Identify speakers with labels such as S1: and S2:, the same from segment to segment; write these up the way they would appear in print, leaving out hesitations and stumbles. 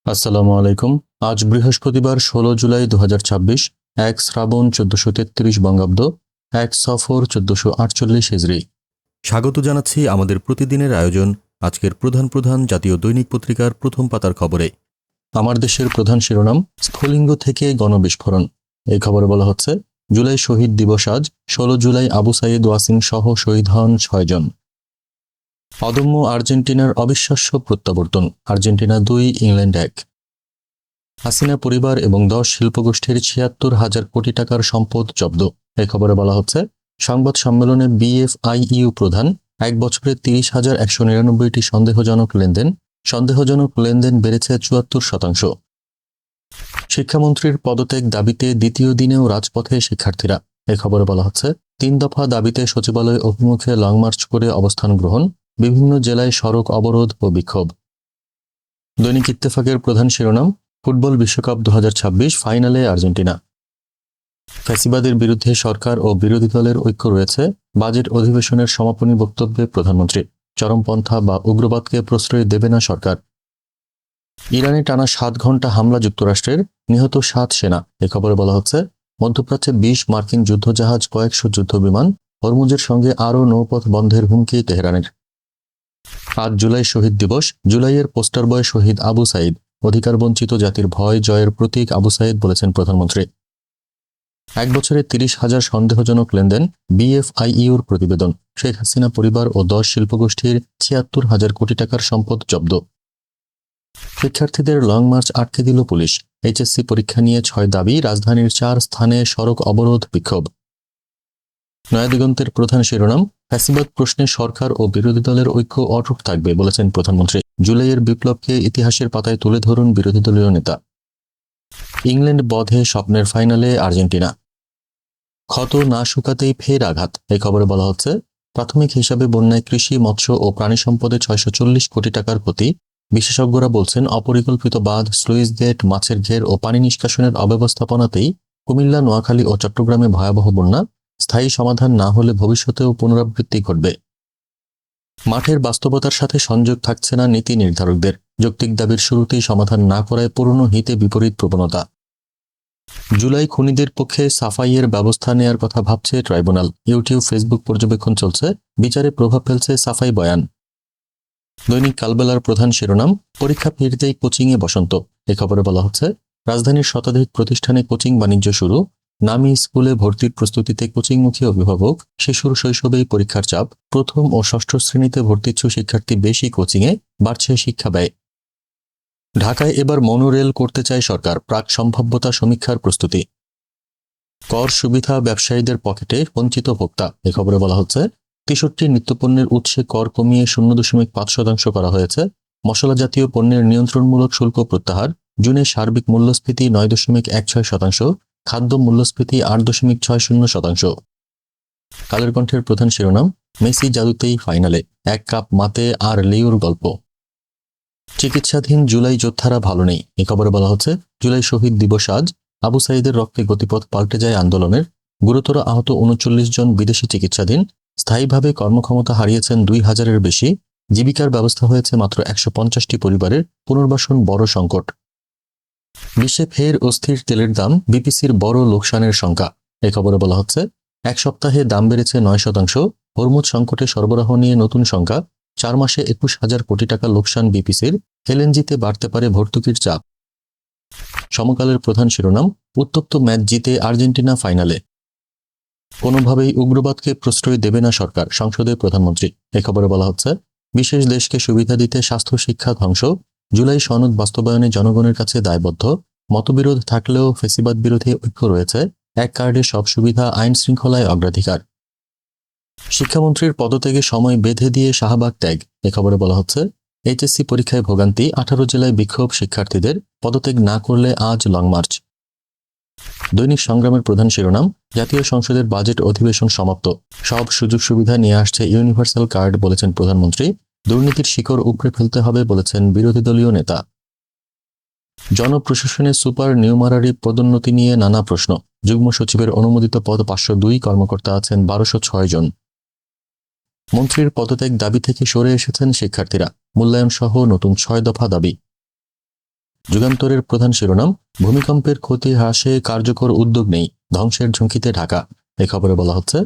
S1: আসসালামু আলাইকুম। আজ বৃহস্পতিবার ১৬ জুলাই ২০২৬, ১ শ্রাবণ ১৪৩৩ বঙ্গাব্দ, ১ সফর ১৪৪৮ হিজরি।
S2: স্বাগত জানাচ্ছি আমাদের প্রতিদিনের আয়োজন আজকের প্রধান প্রধান জাতীয় দৈনিক পত্রিকার প্রথম পাতার খবরে।
S1: আমার দেশের প্রধান শিরোনাম, স্ফুলিঙ্গ থেকে গণবিস্ফোরণ। এই খবরে বলা হচ্ছে, জুলাই শহীদ দিবস আজ। ১৬ জুলাই আবু সাইদ ওয়াসিম সহ শহীদ হন ৬ জন। অদম্য আর্জেন্টিনার অবিশ্বাস্য প্রত্যাবর্তন, আর্জেন্টিনা ২, ইংল্যান্ড ১। হাসিনা পরিবার এবং ১০ শিল্পগোষ্ঠীর ৭৬,০০০ কোটি টাকার সম্পদ জব্দ। এই খবরে বলা হচ্ছে, সংবাদ সম্মেলনে বিএফআইইউ প্রধান, ১ বছরে ৩০,১৯৯টি সন্দেহজনক লেনদেন বেড়েছে ৭৪%। শিক্ষামন্ত্রীর পদত্যাগ দাবিতে দ্বিতীয় দিনেও রাজপথে শিক্ষার্থীরা। এই খবরে বলা হচ্ছে, ৩ দফা দাবিতে সচিবালয় অভিমুখে লং মার্চ করে অবস্থান গ্রহণ, বিভিন্ন জেলায় সড়ক অবরোধ ও বিক্ষোভ। দৈনিক ইত্তেফাকের প্রধান শিরোনাম, ফুটবল বিশ্বকাপ ২০২৬ ফাইনালে আর্জেন্টিনা। ফ্যাসিবাদের বিরুদ্ধে সরকার ও বিরোধী দলের ঐক্য রয়েছে, বাজেট অধিবেশনের সমাপনী বক্তব্যে প্রধানমন্ত্রী। চরমপন্থা বা উগ্রবাদকে প্রশ্রয় দেবে না সরকার। ইরানে টানা ৭ ঘণ্টা হামলা যুক্তরাষ্ট্রের, নিহত ৭ সেনা। এ খবরে বলা হচ্ছে, মধ্যপ্রাচ্যে ২০ মার্কিন যুদ্ধজাহাজ, কয়েকশো যুদ্ধবিমান, হরমুজের সঙ্গে আরও নৌপথ বন্ধের হুমকি তেহরানের। আজ জুলাই শহীদ দিবস। জুলাইয়ের পোস্টার বয় শহীদ আবু সাইদ, অধিকারবঞ্চিত জাতির ভয় জয়ের প্রতীক আবু সাইদ, বলেছেন প্রধানমন্ত্রী। ১ বছরে ৩০,০০০ সন্দেহজনক লেনদেন, বিএফআইইউর প্রতিবেদন। শেখ হাসিনা পরিবার ও ১০ শিল্পগোষ্ঠীর ৭৬,০০০ কোটি টাকার সম্পদ জব্দ। শিক্ষার্থীদের লং মার্চ আটকে দিল পুলিশ। এইচএসসি পরীক্ষা নিয়ে ৬ দাবি, রাজধানীর ৪ স্থানে সড়ক অবরোধ, বিক্ষোভ। নয়াদিগন্তের প্রধান শিরোনাম, ফ্যাসিবাদ প্রশ্নে সরকার ও বিরোধী দলের ঐক্য অটুট থাকবে, বলেছেন প্রধানমন্ত্রী। জুলাইয়ের বিপ্লবকে ইতিহাসের পাতায় তুলে ধরুন বিরোধী দলীয় নেতা। ইংল্যান্ড বধে স্বপ্নের ফাইনালে আর্জেন্টিনা। ক্ষত না শুকাতেই ফের আঘাত। এই খবরে বলা হচ্ছে, প্রাথমিক হিসাবে বন্যায় কৃষি, মৎস্য ও প্রাণী সম্পদে ৬৪০ কোটি টাকার ক্ষতি। বিশেষজ্ঞরা বলছেন, অপরিকল্পিত বাঁধ, স্লুইস গেট, মাছের ঘের ও পানি নিষ্কাশনের অব্যবস্থাপনাতেই কুমিল্লা, নোয়াখালী ও চট্টগ্রামে ভয়াবহ বন্যা। স্থায়ী সমাধান না হলে ভবিষ্যতেও পুনরাবৃত্তি ঘটবে। মাঠের বাস্তবতার সাথে সংযোগ থাকছে না নীতি নির্ধারকদের। যৌক্তিক দাবির শুরুতেই সমাধান না করায় পুরনো হিতে বিপরীত প্রবণতা। জুলাই খুনিদের পক্ষে সাফাইয়ের ব্যবস্থা নেয়ার কথা ভাবছে ট্রাইব্যুনাল। ইউটিউব, ফেসবুক পর্যবেক্ষণ চলছে, বিচারে প্রভাব ফেলছে সাফাই বয়ান। দৈনিক কালবেলার প্রধান শিরোনাম, পরীক্ষা ফিরতেই কোচিংয়ে বসন্ত। এ খবরে বলা হচ্ছে, রাজধানীর শতাধিক প্রতিষ্ঠানে কোচিং বাণিজ্য শুরু। নামী স্কুলে ভর্তির প্রস্তুতিতে কোচিংমুখী অভিভাবক। শিশুর শৈশবেই পরীক্ষার চাপ। প্রথম ও ষষ্ঠ শ্রেণীতে ভর্তিচ্ছু শিক্ষার্থী বেশি, কোচিংয়ে বাড়ছে শিক্ষা ব্যয়। ঢাকায় এবার মনোরেল করতে চায় সরকার, প্রাক সম্ভাব্যতা সমীক্ষার প্রস্তুতি। কর সুবিধা ব্যবসায়ীদের পকেটে, বঞ্চিত ভোক্তা। এ খবরে বলা হচ্ছে, ৬৩ নিত্যপণ্যের উৎসে কর কমিয়ে ০.৫% করা হয়েছে। মশলা জাতীয় পণ্যের নিয়ন্ত্রণমূলক শুল্ক প্রত্যাহার। জুনে সার্বিক মূল্যস্ফীতি ৯.১৬%, খাদ্য মূল্যস্ফীতি ৮.৬০%। কালের কণ্ঠের প্রধান শিরোনাম, মেসি জাদুতেই ফাইনালে, ১ কাপ মাতে আর লিওর গল্প। চিকিৎসাধীন জুলাই যোদ্ধারা ভালো নেই। এ খবরে বলা হচ্ছে, জুলাই শহীদ দিবস আজ। আবু সাইদের রক্তে গতিপথ পাল্টে যায় আন্দোলনের। গুরুতর আহত ৩৯ জন বিদেশি চিকিৎসাধীন। স্থায়ীভাবে কর্মক্ষমতা হারিয়েছেন ২,০০০-এর বেশি। জীবিকার ব্যবস্থা হয়েছে মাত্র ১৫০টি পরিবারের। পুনর্বাসন বড় সংকট। বিশ্বে ফের অস্থির তেলের দাম, বিপিসির বড় লোকসানের শঙ্কা। এ খবরে বলা হচ্ছে, ১ সপ্তাহে দাম বেড়েছে ৯%। হরমুজ সংকটে সরবরাহ নিয়ে নতুন শঙ্কা। ৪ মাসে ২১,০০০ কোটি টাকা লোকসান বিপিসির। এলএনজিতে বাড়তে পারে ভর্তুকির চাপ। সমকালের প্রধান শিরোনাম, উত্তপ্ত ম্যাচ জিতে আর্জেন্টিনা ফাইনালে। কোনোভাবেই উগ্রবাদকে প্রশ্রয় দেবে না সরকার, সংসদে প্রধানমন্ত্রী। এ খবরে বলা হচ্ছে, বিশেষ দেশকে সুবিধা দিতে স্বাস্থ্য শিক্ষা ধ্বংস। জুলাই সনদ বাস্তবায়নে জনগণের কাছে দায়বদ্ধ। মতবিরোধ থাকলেও ফ্যাসিবাদ বিরোধী ঐক্য রয়েছে। এক কার্ডে সব সুবিধা, আইন শৃঙ্খলায় অগ্রাধিকার। শিক্ষামন্ত্রীর পদত্যাগে সময় বেঁধে দিয়ে শাহবাগ ত্যাগ। এ খবরে বলা হচ্ছে, এইচএসসি পরীক্ষায় ভোগান্তি, ১৮ জেলায় বিক্ষোভ শিক্ষার্থীদের। পদত্যাগ না করলে আজ লং মার্চ। দৈনিক সংগ্রামের প্রধান শিরোনাম, জাতীয় সংসদের বাজেট অধিবেশন সমাপ্ত। সব সুযোগ সুবিধা নিয়ে আসছে ইউনিভার্সাল কার্ড, বলেছেন প্রধানমন্ত্রী। দুর্নীতির শিকড় উপড়ে ফেলতে হবে, বলেছেন বিরোধী দলীয় নেতা। জনপ্রশাসনে সুপার নিউমারারি পদোন্নতি নিয়ে নানা প্রশ্ন। যুগ্ম সচিবের অনুমোদিত পদ ৫০২, কর্মকর্তা আছেন ১২০৬ জন। মন্ত্রীর পদত্যাগ দাবি থেকে সরে এসেছেন শিক্ষার্থীরা। মূল্যায়ন সহ নতুন ৬ দফা দাবি। যুগান্তরের প্রধান শিরোনাম, ভূমিকম্পের ক্ষতি হ্রাসে কার্যকর উদ্যোগ নেই, ধ্বংসের ঝুঁকিতে ঢাকা। এই খবরে বলা হচ্ছে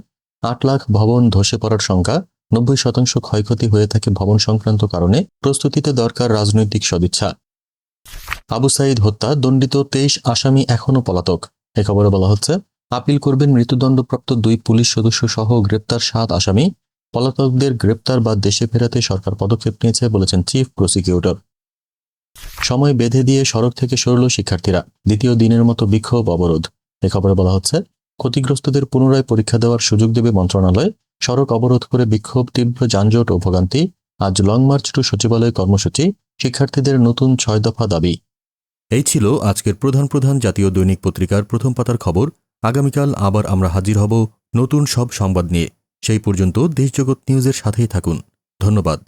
S1: ৮ লাখ ভবন ধসে পড়ার শঙ্কা, ৯০% ক্ষয়ক্ষতি হয়ে থাকে ভবন সংক্রান্ত কারণে, প্রস্তুতিতে দরকার রাজনৈতিক সদিচ্ছা। আবু সাঈদ হত্যা দণ্ডিত ২৩ আসামি এখনও পলাতক। এই খবরে বলা হচ্ছে আপিল করবেন মৃত্যুদণ্ডপ্রাপ্ত ২ পুলিশ সদস্য সহ গ্রেপ্তার ৭ আসামি। পলাতকদের গ্রেপ্তার বা দেশে ফেরাতে সরকার পদক্ষেপ নিয়েছে বলেছেন চিফ প্রসিকিউটর। সময় বেঁধে দিয়ে সড়ক থেকে সরল শিক্ষার্থীরা, দ্বিতীয় দিনের মতো বিক্ষোভ অবরোধ। এ খবরে বলা হচ্ছে ক্ষতিগ্রস্তদের পুনরায় পরীক্ষা দেওয়ার সুযোগ দেবে মন্ত্রণালয়। সড়ক অবরোধ করে বিক্ষোভ, তীব্র যানজট ও ভোগান্তি। আজ লং মার্চ টু সচিবালয় কর্মসূচি, শিক্ষার্থীদের নতুন ৬ দফা দাবি।
S2: এই ছিল আজকের প্রধান প্রধান জাতীয় দৈনিক পত্রিকার প্রথম পাতার খবর। আগামীকাল আবার আমরা হাজির হব নতুন সব সংবাদ নিয়ে। সেই পর্যন্ত দেশজগৎ নিউজের সাথেই থাকুন। ধন্যবাদ।